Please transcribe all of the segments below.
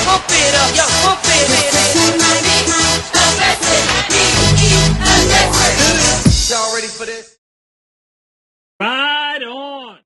pump it up, yo, pump it up. Y'all ready for this? Ride on!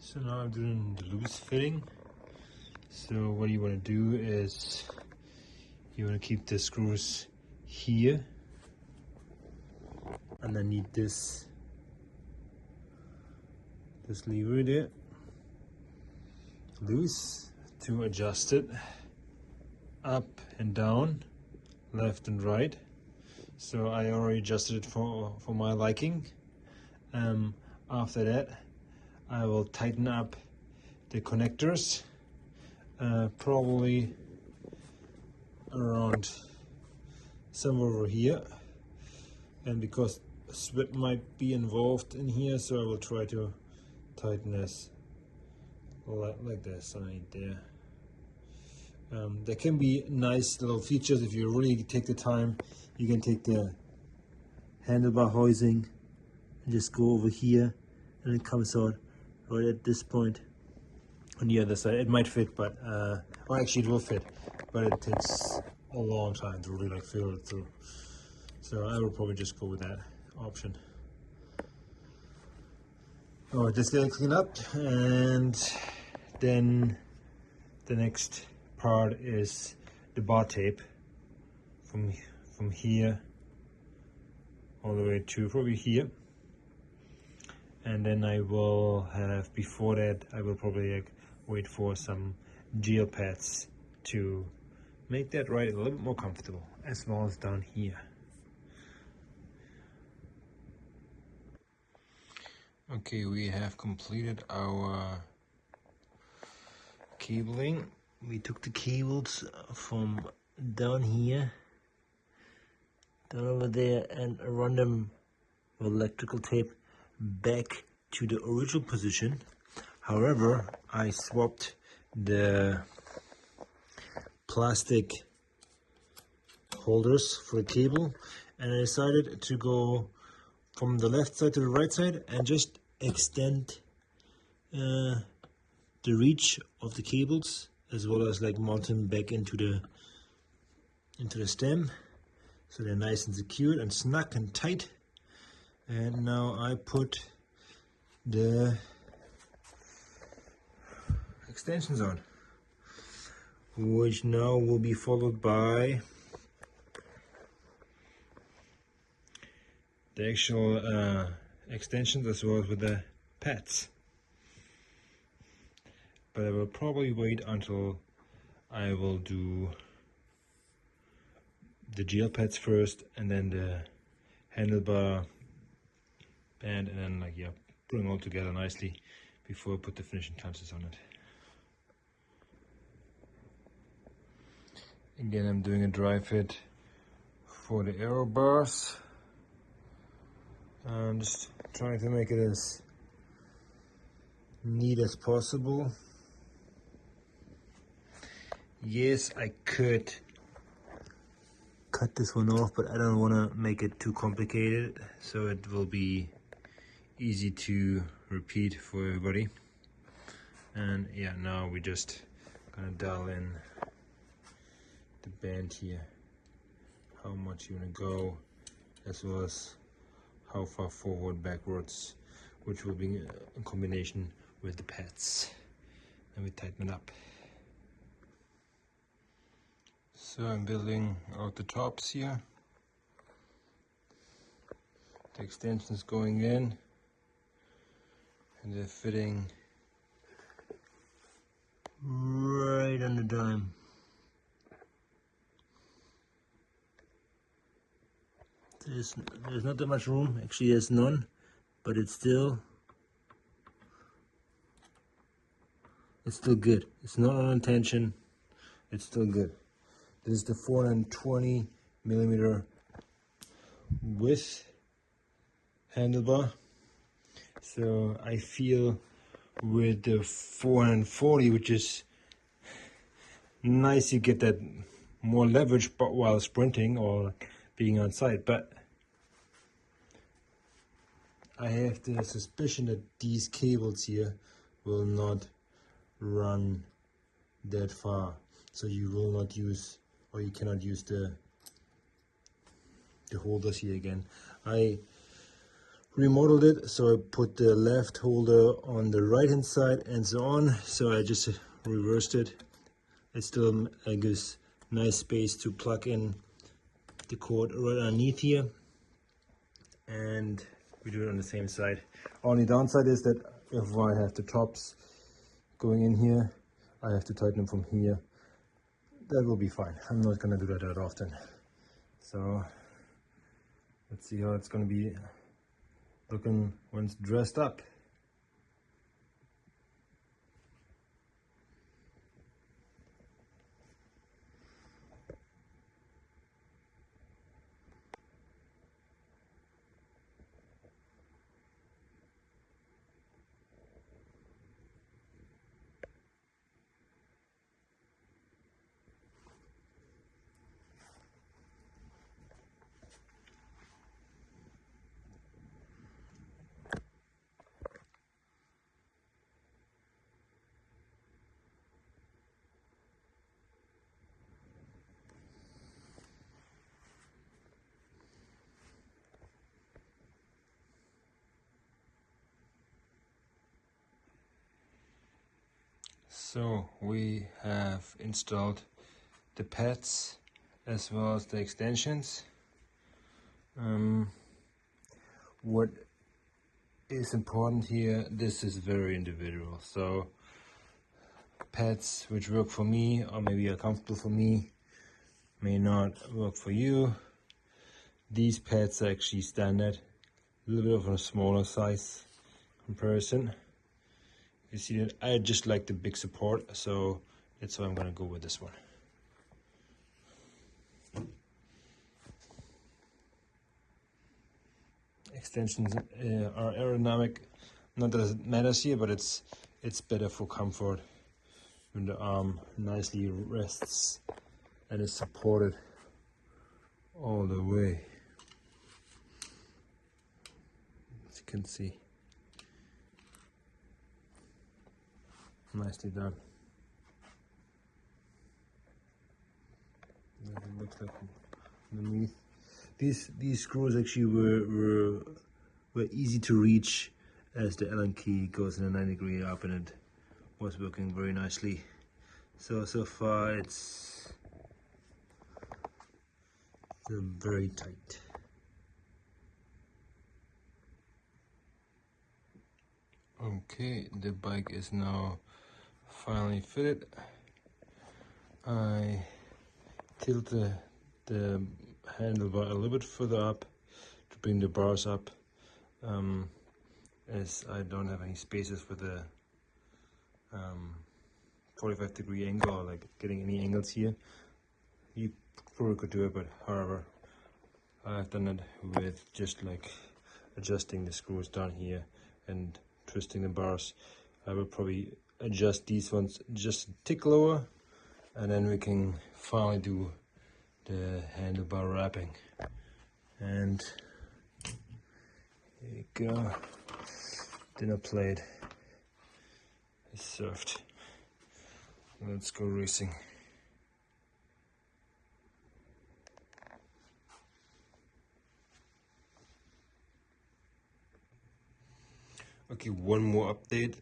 So now I'm doing the loose fitting. So what you want to do is you want to keep the screws here underneath this lever there, loose, to adjust it up and down, left and right. So I already adjusted it for my liking. After that I will tighten up the connectors, probably around somewhere over here, and because sweat might be involved in here, so I will try to tighten this like this right there. There can be nice little features if you really take the time. You can take the handlebar housing and just go over here, and it comes out right at this point on the other side. It might fit, but well, actually it will fit, but it takes a long time to really like feel it through. So I will probably just go with that option. Oh, just get it cleaned up, and then the next part is the bar tape from here all the way to probably here. And then I will have, before that, I will probably like wait for some gel pads to make that ride a little bit more comfortable, as well as down here. Okay, we have completed our cabling. We took the cables from down here, down over there, and run them with electrical tape back to the original position. However, I swapped the plastic holders for the cable, and I decided to go from the left side to the right side and just extend the reach of the cables, as well as like mount them back into the stem, so they're nice and secured and snug and tight. And now I put the extensions on, which now will be followed by the actual extensions, as well as with the pads. But I will probably wait until I will do the gel pads first, and then the handlebar band, and then like, yeah, put them all together nicely before I put the finishing touches on it. Again, I'm doing a dry fit for the aero bars. I'm just trying to make it as neat as possible. Yes, I could cut this one off, but I don't want to make it too complicated, so it will be easy to repeat for everybody. And yeah, now we just gonna dial in the band here, how much you want to go, as well as how far forward, backwards, which will be in combination with the pads. And we tighten it up. So I'm building out the tops here, the extensions going in, and they're fitting right on the dime. there's not that much room. Actually, there's none, but it's still good. It's not on tension. It's still good. This is the 420 millimeter width handlebar. So I feel with the 440, which is nice, you get that more leverage but while sprinting or being on site. But I have the suspicion that these cables here will not run that far, so you will not use, or you cannot use the holders here again. I remodeled it, so I put the left holder on the right hand side and so on, so I just reversed it. It still gives nice space to plug in the cord right underneath here, and we do it on the same side. Only downside is that if I have the tops going in here, I have to tighten them from here. That will be fine. I'm not gonna do that often. So let's see how it's gonna be looking when it's dressed up. So we have installed the pads as well as the extensions. What is important here, this is very individual. So pads which work for me or maybe are comfortable for me may not work for you. These pads are actually standard, a little bit of a smaller size comparison. You see that I just like the big support, so that's why I'm gonna go with this one. Extensions are aerodynamic. Not that it matters here, but it's better for comfort when the arm nicely rests and is supported all the way. As you can see. Nicely done. That it looks like underneath. These screws actually were easy to reach, as the Allen key goes in a 90-degree up, and it was working very nicely. So far it's very tight. Okay, the bike is now finally fitted. I tilt the handlebar a little bit further up to bring the bars up, as I don't have any spaces for the 45-degree angle, or like getting any angles here. You probably could do it, but however, I've done it with just like adjusting the screws down here and twisting the bars. I will probably adjust these ones just a tick lower, and then we can finally do the handlebar wrapping. And here you go, dinner plate is served. Let's go racing. Okay, one more update.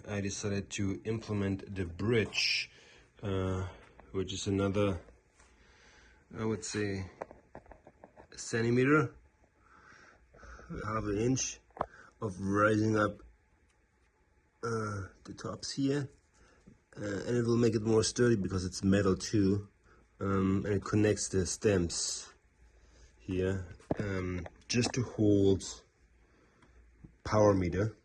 I decided to implement the bridge, which is another, I would say, a centimeter, half an inch of rising up the tops here, and it will make it more sturdy because it's metal too, and it connects the stems here, just to hold power meter,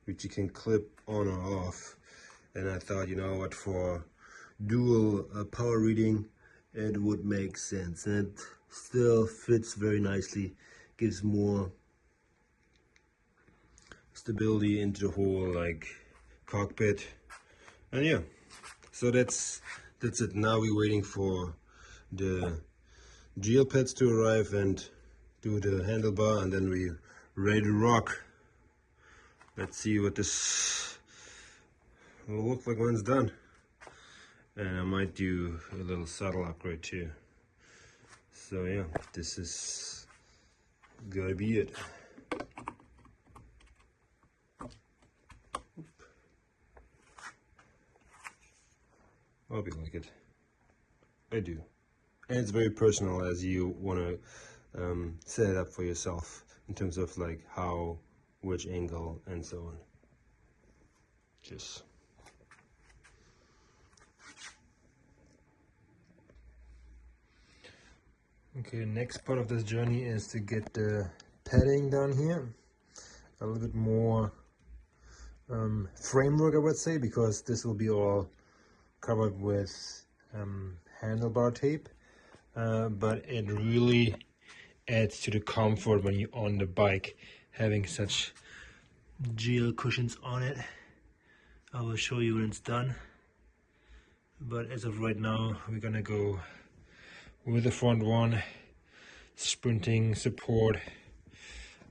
which you can clip on or off. And I thought, you know what, for dual power reading, it would make sense, and it still fits very nicely, gives more stability into the whole like cockpit. And yeah, so that's it. Now we're waiting for the GL pads to arrive and do the handlebar, and then we're ready to rock. Let's see what this will look like when it's done. And I might do a little saddle upgrade too. So yeah, this is gonna be it. I hope you like it. I do. And it's very personal, as you want to set it up for yourself in terms of like how, which angle, and so on. Just okay, next part of this journey is to get the padding down here. A little bit more framework, I would say, because this will be all covered with handlebar tape. But it really adds to the comfort when you're on the bike, having such GL cushions on it. I will show you when it's done. But as of right now, we're gonna go with the front one, sprinting support,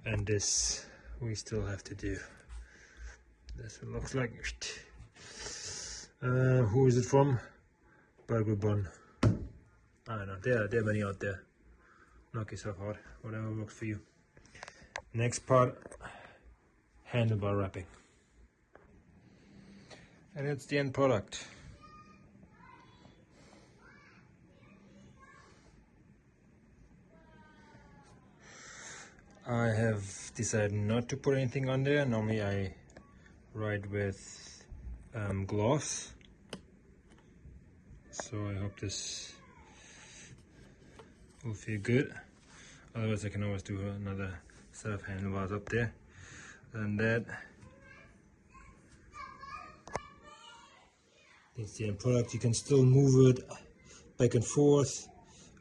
and this we still have to do. That's what it looks like. Who is it from? Burgerbun. I don't know, there are many out there. Knock yourself out, whatever works for you. Next part, handlebar wrapping. And it's the end product. I have decided not to put anything on there. Normally I ride with gloves. So I hope this will feel good. Otherwise I can always do another set of handlebars up there. And that is the end product. You can still move it back and forth.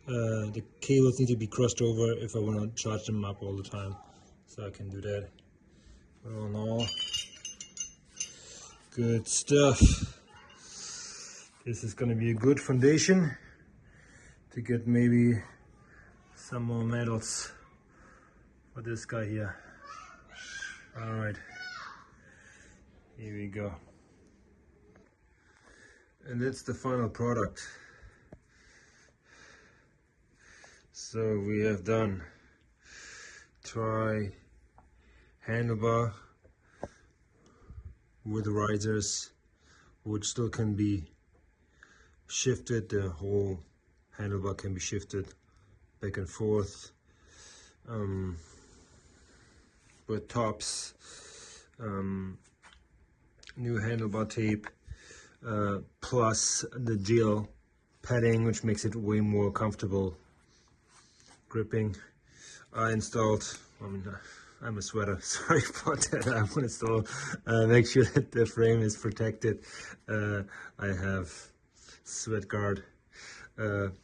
The cables need to be crossed over if I want to charge them up all the time, so I can do that. All in all, good stuff. This is going to be a good foundation to get maybe some more medals for this guy here. Alright, here we go. And that's the final product. So we have done tri handlebar with risers, which still can be shifted. The whole handlebar can be shifted back and forth with tops, new handlebar tape, plus the gel padding, which makes it way more comfortable gripping. I installed, I'm a sweater, sorry about that. I want to install, make sure that the frame is protected. I have sweat guard, 3D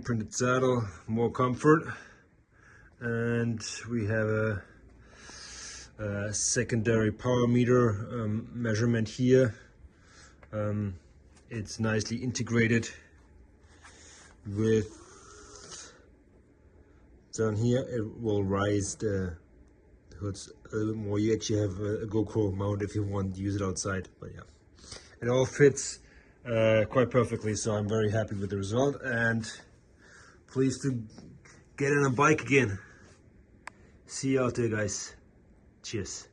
printed saddle, more comfort, and we have a secondary power meter measurement here. It's nicely integrated with down here. It will rise the hoods a little bit more. You actually have a GoPro mount if you want to use it outside, but yeah, it all fits quite perfectly, so I'm very happy with the result and pleased to get on a bike again. See you out there, guys. Cheers.